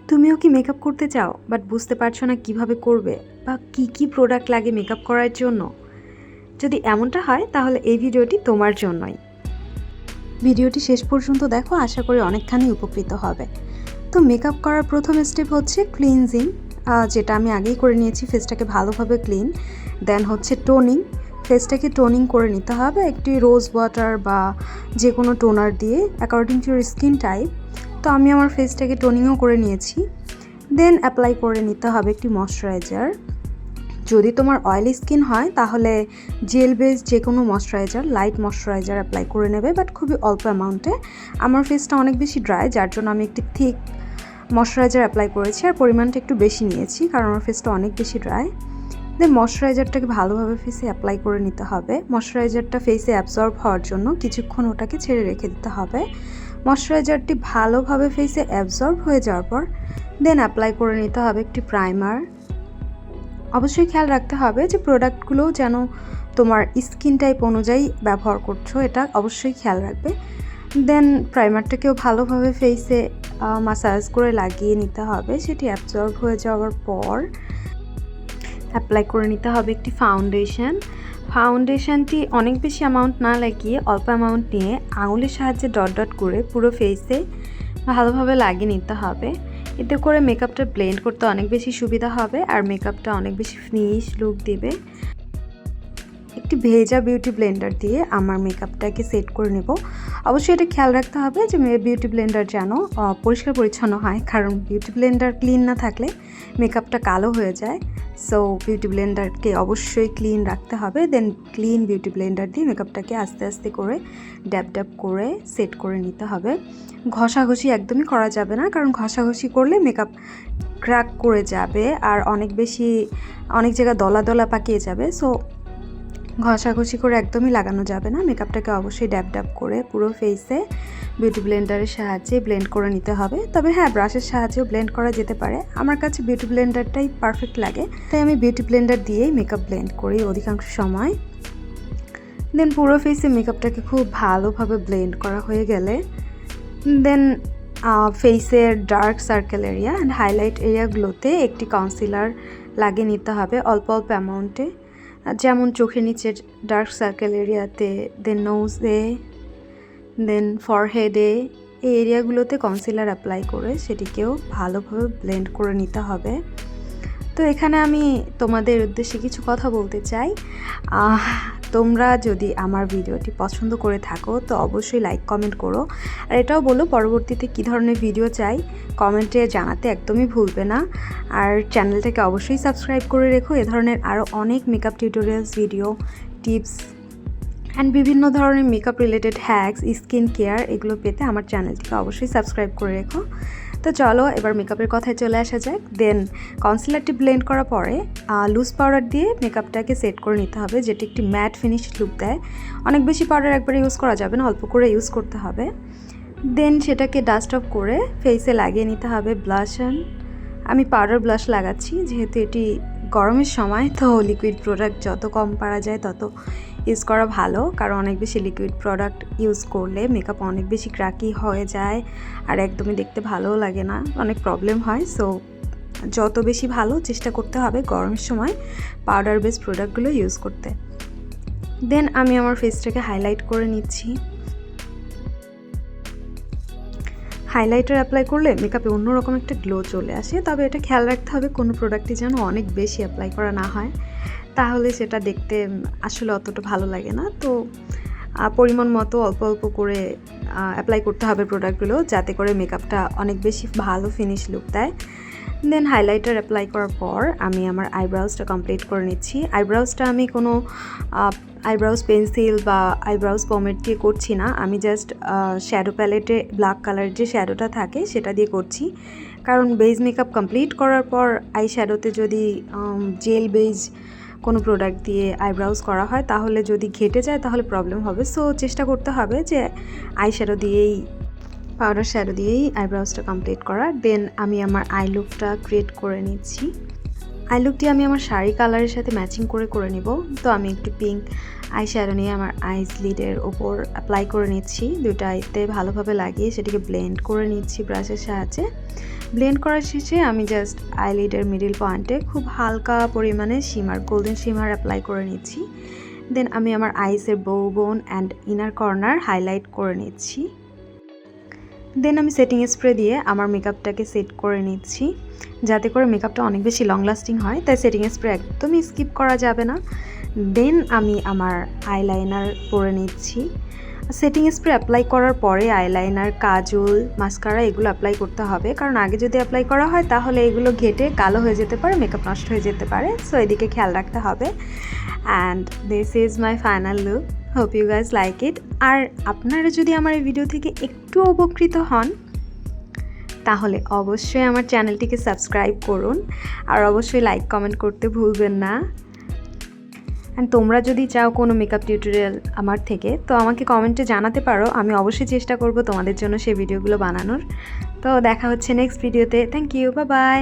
তুমিও কি মেকআপ করতে চাও বাট বুঝতে পারছো না কিভাবে করবে বা কি প্রোডাক্ট লাগে মেকআপ করার জন্য? যদি এমনটা হয় তাহলে এই ভিডিওটি তোমার জন্যই। ভিডিওটি শেষ পর্যন্ত দেখো, আশা করি অনেকখানি উপকৃত হবে। তো মেকআপ করার প্রথম স্টেপ হচ্ছে ক্লিনজিং, যেটা আমি আগেই করে নিয়েছি। ফেসটাকে ভালোভাবে ক্লিন, দেন হচ্ছে টোনিং। ফেসটাকে টোনিং করে নিতে হবে একটি রোজ ওয়াটার বা যে কোনো টোনার দিয়ে according to your skin type. তো আমি আমার ফেসটাকে টোনিংও করে নিয়েছি। দেন অ্যাপ্লাই করে নিতে হবে একটি ময়শ্চারাইজার। যদি তোমার অয়েলি স্কিন হয় তাহলে জেল বেস যে কোনো ময়শ্চারাইজার, লাইট ময়শ্চারাইজার অ্যাপ্লাই করে নেবে, বাট খুবই অল্প অ্যামাউন্টে। আমার ফেসটা অনেক বেশি ড্রাই, যার জন্য আমি একটি থিক ময়শ্চারাইজার অ্যাপ্লাই করেছি, আর পরিমাণটা একটু বেশি নিয়েছি কারণ আমার ফেসটা অনেক বেশি ড্রাই। দেন ময়শ্চারাইজারটাকে ভালোভাবে ফেসে অ্যাপ্লাই করে নিতে হবে। ময়শ্চারাইজারটা ফেসে অ্যাবজর্ব হওয়ার জন্য কিছুক্ষণ ওটাকে ছেড়ে রেখে দিতে হবে। ময়শ্চারাইজারটি ভালোভাবে ফেসে অ্যাবজর্ব হয়ে যাওয়ার পর দেন অ্যাপ্লাই করে নিতে হবে একটি প্রাইমার। অবশ্যই খেয়াল রাখতে হবে যে প্রোডাক্টগুলো যেন তোমার স্কিন টাইপ অনুযায়ী ব্যবহার করছো, এটা অবশ্যই খেয়াল রাখবে। দেন প্রাইমারটাকেও ভালোভাবে ফেসে মাসাজ করে লাগিয়ে নিতে হবে। সেটি অ্যাবজর্ব হয়ে যাওয়ার পর অ্যাপ্লাই করে নিতে হবে একটি ফাউন্ডেশন। ফাউন্ডেশনটি অনেক বেশি অ্যামাউন্ট না লাগিয়ে অল্প অ্যামাউন্ট নিয়ে আঙুলের সাহায্যে ডট ডট করে পুরো ফেসে ভালোভাবে লাগিয়ে নিতে হবে। এতে করে মেকআপটা ব্লেন্ড করতে অনেক বেশি সুবিধা হবে আর মেকআপটা অনেক বেশি ফিনিশ লুক দেবে। একটি ভেজা বিউটি ব্লেন্ডার দিয়ে আমার মেকআপটাকে সেট করে নেব। অবশ্যই এটা খেয়াল রাখতে হবে যে বিউটি ব্লেন্ডার যেন পরিষ্কার পরিচ্ছন্ন হয়, কারণ বিউটি ব্লেন্ডার ক্লিন না থাকলে মেকআপটা কালো হয়ে যায়। সো বিউটি ব্লেন্ডারকে অবশ্যই ক্লিন রাখতে হবে। দেন ক্লিন বিউটি ব্লেন্ডার দিয়ে মেকআপটাকে আস্তে আস্তে করে ড্যাব ড্যাব করে সেট করে নিতে হবে। ঘষাঘষি একদমই করা যাবে না, কারণ ঘষাঘষি করলে মেকআপ ক্র্যাক করে যাবে আর অনেক জায়গায় দলা দলা পাকিয়ে যাবে। সো ঘষাঘষি করে একদমই লাগানো যাবে না। মেকআপটাকে অবশ্যই ড্যাব ড্যাব করে পুরো ফেসে বিউটি ব্লেন্ডারের সাহায্যে ব্লেন্ড করে নিতে হবে। তবে হ্যাঁ, ব্রাশের সাহায্যেও ব্লেন্ড করা যেতে পারে। আমার কাছে বিউটি ব্লেন্ডারটাই পারফেক্ট লাগে, তাই আমি বিউটি ব্লেন্ডার দিয়েই মেকআপ ব্লেন্ড করি অধিকাংশ সময়। দেন পুরো ফেসে মেকআপটাকে খুব ভালোভাবে ব্লেন্ড করা হয়ে গেলে দেন ফেসের dark circle area and highlight এরিয়াগুলোতে একটি কনসিলার লাগিয়ে নিতে হবে অল্প অল্প অ্যামাউন্টে। যেমন চোখের নিচের ডার্ক সার্কেল এরিয়াতে, দেন নোজে, দেন ফরহেডে, এই এরিয়াগুলোতে কনসিলার অ্যাপ্লাই করে সেটিকেও ভালোভাবে ব্লেন্ড করে নিতে হবে। তো এখানে আমি তোমাদের উদ্দেশ্যে কিছু কথা বলতে চাই। তোমরা যদি আমার ভিডিওটি পছন্দ করে থাকো তো অবশ্যই লাইক কমেন্ট করো, আর এটাও বলো পরবর্তীতে কী ধরনের ভিডিও চাই কমেন্টে জানাতে একদমই ভুলবে না। আর চ্যানেলটাকে অবশ্যই সাবস্ক্রাইব করে রেখো। এ ধরনের আরও অনেক makeup tutorials, video, tips and বিভিন্ন ধরনের makeup related hacks, skin care এগুলো পেতে আমার চ্যানেলটিকে অবশ্যই সাবস্ক্রাইব করে রেখো। তো চলো এবার মেকআপের কথায় চলে আসা যাক। দেন কনসিলারটি ব্লেন্ড করার পরে লুজ পাউডার দিয়ে মেকআপটাকে সেট করে নিতে হবে, যেটি একটি ম্যাট ফিনিশ লুক দেয়। অনেক বেশি পাউডার একবারে ইউজ করা যাবে না, অল্প করে ইউজ করতে হবে। দেন সেটাকে ডাস্ট অফ করে ফেসে লাগিয়ে নিতে হবে ব্লাশন। আমি পাউডার ব্লাশ লাগাচ্ছি যেহেতু এটি গরমের সময়, তো লিকুইড প্রোডাক্ট যত কম পারা যায় তত ইউজ করা ভালো, কারণ অনেক বেশি লিকুইড প্রোডাক্ট ইউজ করলে মেকআপ অনেক বেশি ক্র্যাকি হয়ে যায় আর একদমই দেখতে ভালোও লাগে না, অনেক প্রবলেম হয়। সো যত বেশি ভালো চেষ্টা করতে হবে গরমের সময় পাউডার বেস প্রোডাক্টগুলো ইউজ করতে। দেন আমি আমার ফেসটাকে হাইলাইট করে নিচ্ছি। হাইলাইটার অ্যাপ্লাই করলে মেকআপে অন্যরকম একটা গ্লো চলে আসে, তবে এটা খেয়াল রাখতে হবে কোনো প্রোডাক্টই যেন অনেক বেশি অ্যাপ্লাই করা না হয়, তাহলে সেটা দেখতে আসলে অতটা ভালো লাগে না। তো পরিমাণ মতো অল্প অল্প করে অ্যাপ্লাই করতে হবে প্রোডাক্টগুলো, যাতে করে মেকআপটা অনেক বেশি ভালো ফিনিশ লুক দেয়। দেন হাইলাইটার অ্যাপ্লাই করার পর আমি আমার আইব্রাউজটা কমপ্লিট করে নিচ্ছি। আইব্রাউজটা আমি কোনো আইব্রাউজ পেন্সিল বা আইব্রাউজ পমেড দিয়ে করছি না, আমি জাস্ট শ্যাডো প্যালেটে ব্ল্যাক কালারের যে শ্যাডোটা থাকে সেটা দিয়ে করছি, কারণ বেজ মেকআপ কমপ্লিট করার পর আই শ্যাডোতে যদি জেল বেজ কোনো প্রোডাক্ট দিয়ে আইব্রাউজ করা হয় তাহলে যদি ঘেটে যায় তাহলে প্রবলেম হবে। সো চেষ্টা করতে হবে যে আই শ্যাডো দিয়েই, পাউডার শ্যাডো দিয়েই আইব্রাউজটা কমপ্লিট করা। দেন আমি আমার আই লুকটা ক্রিয়েট করে নিচ্ছি। আই লুকটি আমি আমার শাড়ি কালারের সাথে ম্যাচিং করে নিব। তো আমি একটু পিঙ্ক আই শ্যাডো নিয়ে আমার আইস লিডের ওপর অ্যাপ্লাই করে নিচ্ছি। দুটো আইতে ভালোভাবে লাগিয়ে সেটিকে ব্লেন্ড করে নিচ্ছি ব্রাশের সাহায্যে। ব্লেন্ড করার শেষে আমি জাস্ট আইলিডের মিডল পয়েন্টে খুব হালকা পরিমাণে শিমার, গোল্ডেন শিমার অ্যাপ্লাই করে নিচ্ছি। দেন আমি আমার আইসের বো বোন অ্যান্ড ইনার কর্নার হাইলাইট করে নিচ্ছি। দেন আমি সেটিং স্প্রে দিয়ে আমার মেকআপটাকে সেট করে নিচ্ছি, যাতে করে মেকআপটা অনেক বেশি লং লাস্টিং হয়, তাই সেটিং স্প্রে একদমই স্কিপ করা যাবে না। দেন আমি আমার আইলাইনার পরে নিচ্ছি। সেটিং স্প্রে অ্যাপ্লাই করার পরে আইলাইনার, কাজল, মাস্কারা এগুলো অ্যাপ্লাই করতে হবে, কারণ আগে যদি অ্যাপ্লাই করা হয় তাহলে এগুলো ঘেটে কালো হয়ে যেতে পারে, মেকআপ নষ্ট হয়ে যেতে পারে। সো এদিকে খেয়াল রাখতে হবে। And this is my final look. Hope you guys like it. আর আপনারা যদি আমার এই ভিডিও থেকে একটু উপকৃত হন তাহলে অবশ্যই আমার চ্যানেলটিকে সাবস্ক্রাইব করুন, আর অবশ্যই লাইক কমেন্ট করতে ভুলবেন না। অ্যান্ড তোমরা যদি চাও কোনো মেকআপ টিউটোরিয়াল আমার থেকে, তো আমাকে কমেন্টে জানাতে পারো, আমি অবশ্যই চেষ্টা করব তোমাদের জন্য সেই ভিডিওগুলো বানানোর। তো দেখা হচ্ছে নেক্সট ভিডিওতে। Thank you, bye by.